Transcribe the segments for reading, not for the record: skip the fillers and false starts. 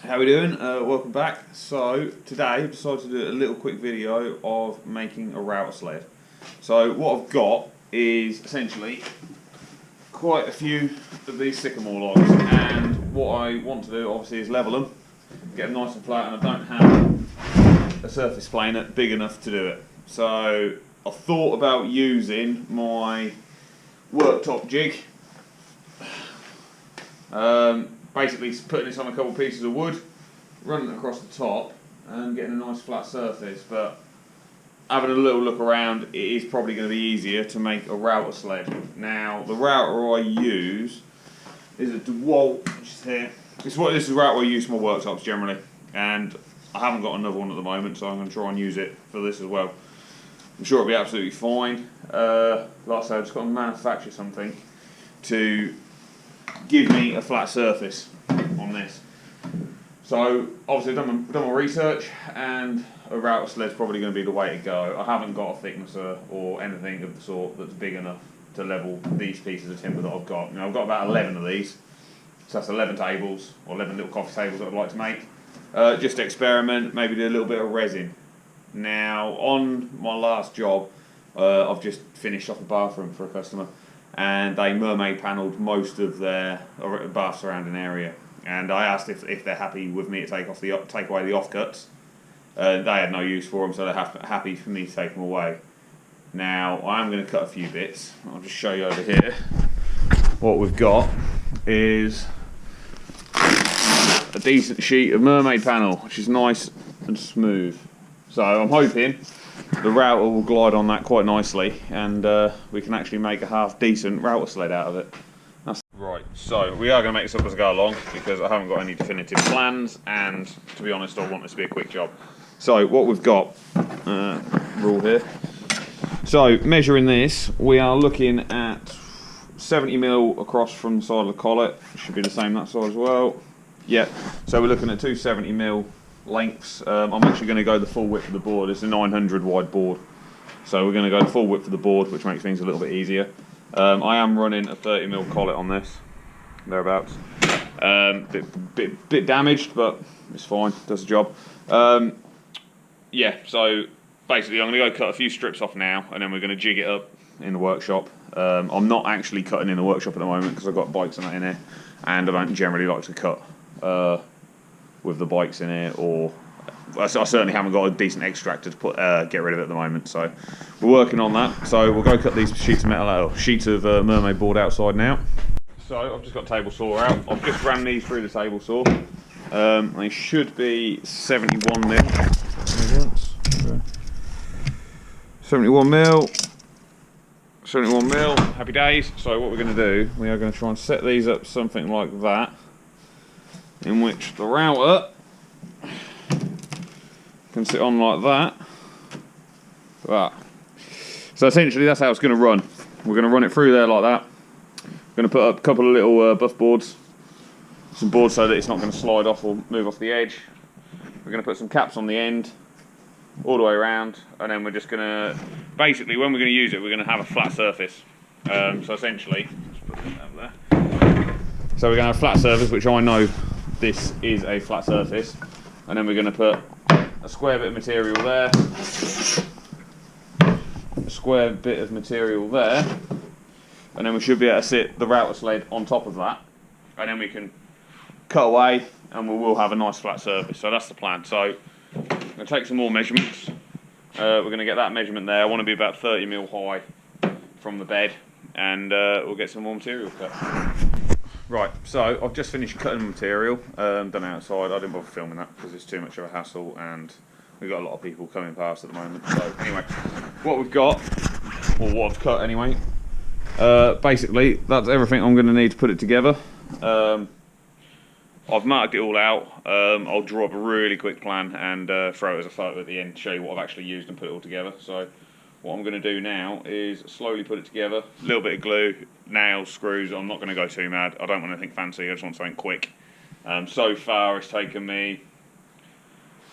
How we doing? Welcome back. So today I've decided to do a little quick video of making a router sled. So what I've got is essentially quite a few of these sycamore logs, and what I want to do obviously is level them, get them nice and flat, and I don't have a surface planer big enough to do it. So I thought about using my worktop jig. Basically putting this on a couple of pieces of wood, running it across the top and getting a nice flat surface, but having a little look around, it is probably going to be easier to make a router sled. Now the router I use is a DeWalt, which is here. This is the router I use for my worktops generally, and I haven't got another one at the moment, so I'm going to try and use it for this as well. I'm sure it'll be absolutely fine. Like I said, I've just got to manufacture something to give me a flat surface on this. So obviously I've done my research, and a router sled's probably going to be the way to go. I haven't got a thicknesser or anything of the sort that's big enough to level these pieces of timber that I've got. Now I've got about 11 of these, so that's 11 tables, or 11 little coffee tables that I'd like to make. Just to experiment, maybe do a little bit of resin. Now on my last job, I've just finished off a bathroom for a customer, and they mermaid panelled most of their bath surrounding area. And I asked if they're happy with me to take away the offcuts. They had no use for them, so they're happy for me to take them away. Now I am going to cut a few bits. I'll just show you over here. What we've got is a decent sheet of mermaid panel, which is nice and smooth. So I'm hoping the router will glide on that quite nicely, and we can actually make a half decent router sled out of it. Right, so we are going to make this up as I go along, because I haven't got any definitive plans, and to be honest I want this to be a quick job. So what we've got, rule here. So measuring this, we are looking at 70mm across from the side of the collet. Should be the same that side as well. Yeah, so we're looking at two 70mm lengths. I'm actually going to go the full width of the board. It's a 900 wide board, so we're going to go the full width of the board, which makes things a little bit easier. I am running a 30mm collet on this, thereabouts. Bit damaged, but it's fine, does the job. Yeah, so basically I'm going to go cut a few strips off now, and then we're going to jig it up in the workshop. I'm not actually cutting in the workshop at the moment because I've got bikes and that in here, and I don't generally like to cut with the bikes in here, or I certainly haven't got a decent extractor to get rid of it at the moment, so we're working on that. So we'll go cut these sheets of metal out, sheets of mermaid board outside now. So I've just got a table saw out. I've just ran these through the table saw. They should be 71mm. 71mm, happy days. So what we're going to do, we are going to try and set these up something like that, in which the router can sit on like that. So essentially that's how it's going to run. We're going to run it through there like that. We're going to put up a couple of little buff boards, some boards so that it's not going to slide off or move off the edge. We're going to put some caps on the end all the way around, and then we're just going to, basically when we're going to use it, we're going to have a flat surface. So essentially, let's put that over there. So we're going to have a flat surface, which I know this is a flat surface, and then we're going to put a square bit of material there, a square bit of material there, and then we should be able to sit the router sled on top of that, and then we can cut away and we will have a nice flat surface. So that's the plan. So I'm going to take some more measurements. We're going to get that measurement there. I want to be about 30mm high from the bed, and we'll get some more material cut. Right, so I've just finished cutting the material, done outside. I didn't bother filming that because it's too much of a hassle, and we've got a lot of people coming past at the moment. So anyway, what we've got, or what I've cut anyway, basically that's everything I'm going to need to put it together. I've marked it all out. I'll draw up a really quick plan and throw it as a photo at the end to show you what I've actually used and put it all together. So what I'm going to do now is slowly put it together. A little bit of glue, nails, screws. I'm not going to go too mad. I don't want anything fancy. I just want something quick. So far it's taken me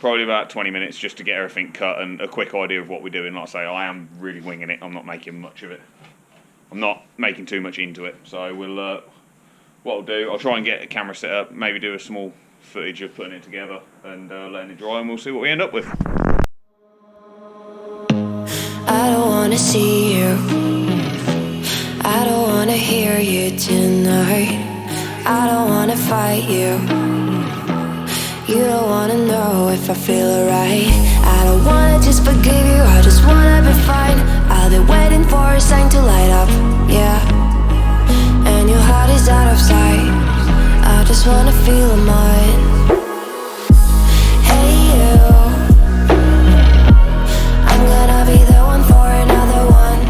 probably about 20 minutes just to get everything cut and a quick idea of what we're doing. Like I say, I am really winging it. I'm not making much of it. I'm not making too much into it. So we'll what I'll do, I'll try and get a camera set up, maybe do a small footage of putting it together and letting it dry, and we'll see what we end up with. I don't wanna see you, I don't wanna hear you tonight. I don't wanna fight you, you don't wanna know if I feel alright. I don't wanna just forgive you, I just wanna be fine. I'll be waiting for a sign to light up, yeah. And your heart is out of sight, I just wanna feel mine. Hey you, I'm gonna be the one for another one.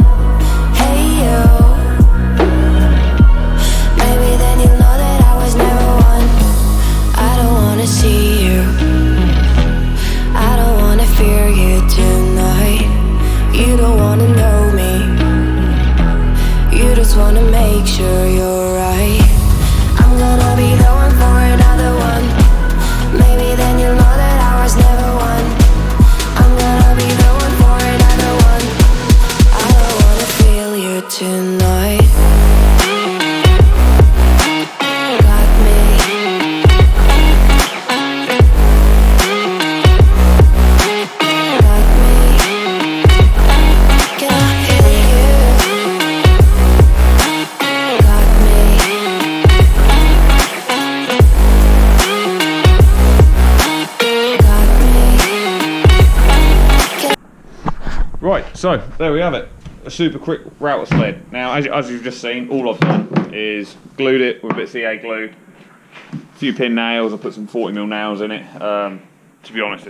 Hey you, maybe then you'll know that I was never one. I don't wanna see you, I don't wanna fear you tonight. You don't wanna know me, you just wanna make sure you're right. I'm gonna be the one for another one. Maybe then you'll know that I was never one. I'm gonna be the one for another one. I don't wanna feel you tonight. Got me. Got me. Can I feel you? Got me. Right, so there we have it. A super quick router sled. Now, as you've just seen, all I've done is glued it with a bit of CA glue, a few pin nails. I put some 40mm nails in it. To be honest,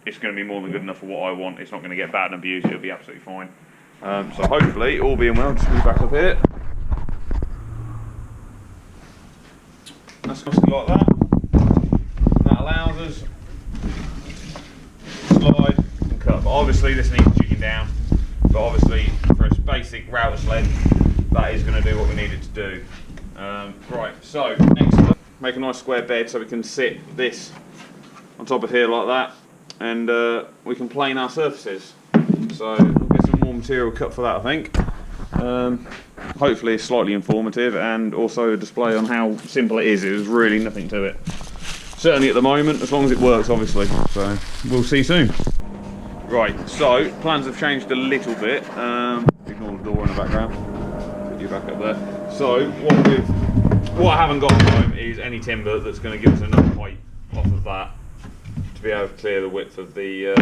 it's going to be more than good enough for what I want. It's not going to get bad and abused. It'll be absolutely fine. So hopefully, all being well, just move back up here. That's nicely like that. That allows us to slide and cut. But obviously, this needs jigging down. But obviously, for a basic router sled, that is going to do what we need it to do. Right, so next up, make a nice square bed so we can sit this on top of here like that, and we can plane our surfaces. So we'll get some more material cut for that, I think. Hopefully it's slightly informative and also a display on how simple it is. There's really nothing to it. Certainly at the moment, as long as it works, obviously. So we'll see soon. Right, so plans have changed a little bit. Ignore the door in the background. Put you back up there. So what I haven't got at the moment is any timber that's going to give us enough height off of that to be able to clear the width of the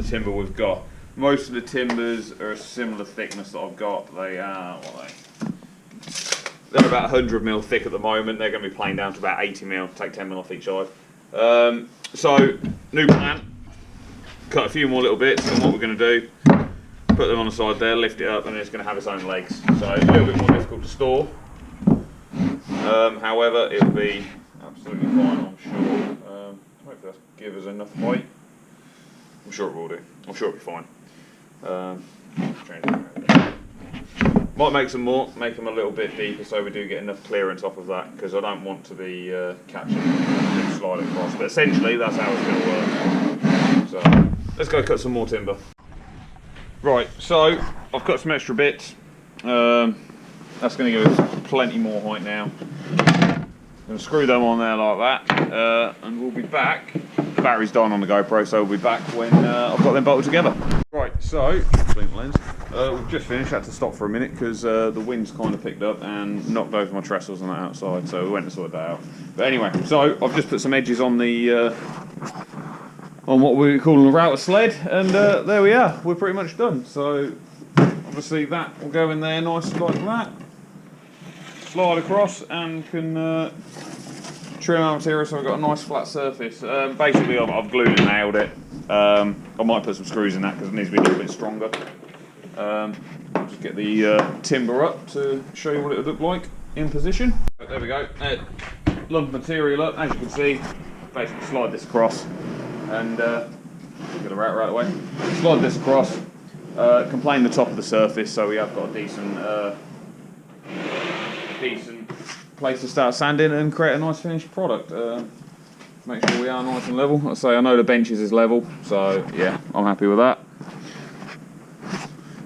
timber we've got. Most of the timbers are a similar thickness that I've got. They are they're about 100mm thick at the moment. They're going to be planed down to about 80mm. Take 10mm off each side. So new plan. Cut a few more little bits, and what we're going to do, put them on the side there, lift it up, and it's going to have its own legs. So it's a little bit more difficult to store. However, it'll be absolutely fine, I'm sure. Hopefully that'll give us enough height. I'm sure it will do. I'm sure it'll be fine. Might make some more, make them a little bit deeper so we do get enough clearance off of that, because I don't want to be catching and slide across. But essentially, that's how it's going to work. So let's go cut some more timber. Right, so I've cut some extra bits. That's going to give us plenty more height now. I'm going to screw them on there like that, and we'll be back. The battery's dying on the GoPro, so we'll be back when I've got them bolted together. Right, so we've just finished. Had to stop for a minute because the wind's kind of picked up and knocked over my trestles on that outside, so we went to sort that out. But anyway, so I've just put some edges on the on what we're calling a router sled, and there we are. We're pretty much done. So obviously that will go in there nice like that. Slide across and can trim our material so we've got a nice flat surface. Basically I've glued and nailed it. I might put some screws in that because it needs to be a little bit stronger. I'll just get the timber up to show you what it would look like in position. But there we go. Lump material up, as you can see. Basically slide this across and get the router out of the way. Slide this across, can plane the top of the surface so we have got a decent place to start sanding and create a nice finished product. Make sure we are nice and level. Like I say, I know the benches is level, so yeah, I'm happy with that.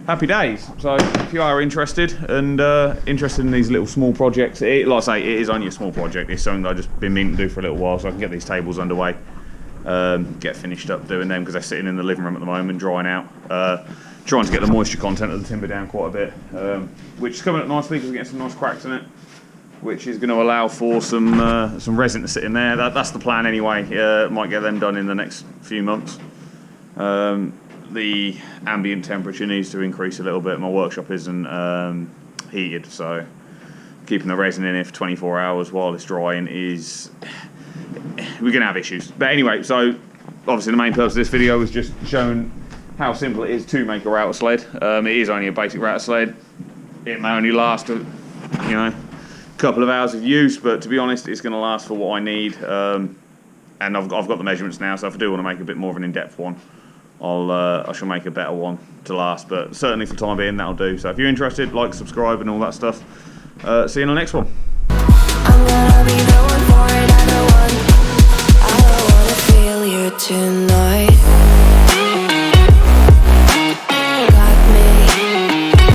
happy days. So if you are interested and interested in these little small projects, like I say, it is only a small project. It's something I've just been meaning to do for a little while, so I can get these tables underway, get finished up doing them because they're sitting in the living room at the moment, drying out. Trying to get the moisture content of the timber down quite a bit, which is coming up nicely because we're getting some nice cracks in it, which is going to allow for some resin to sit in there. That's the plan anyway. Might get them done in the next few months. The ambient temperature needs to increase a little bit. My workshop isn't heated, so keeping the resin in here for 24 hours while it's drying is... we're going to have issues. But anyway, so obviously the main purpose of this video was just showing how simple it is to make a router sled. It is only a basic router sled. It may only last a couple of hours of use, but to be honest, it's going to last for what I need. And I've got the measurements now, so if I do want to make a bit more of an in-depth one, I shall make a better one to last. But certainly for the time being, that'll do. So if you're interested, like, subscribe, and all that stuff. See you in the next one. I'm gonna be the one for another one. I don't wanna feel you tonight.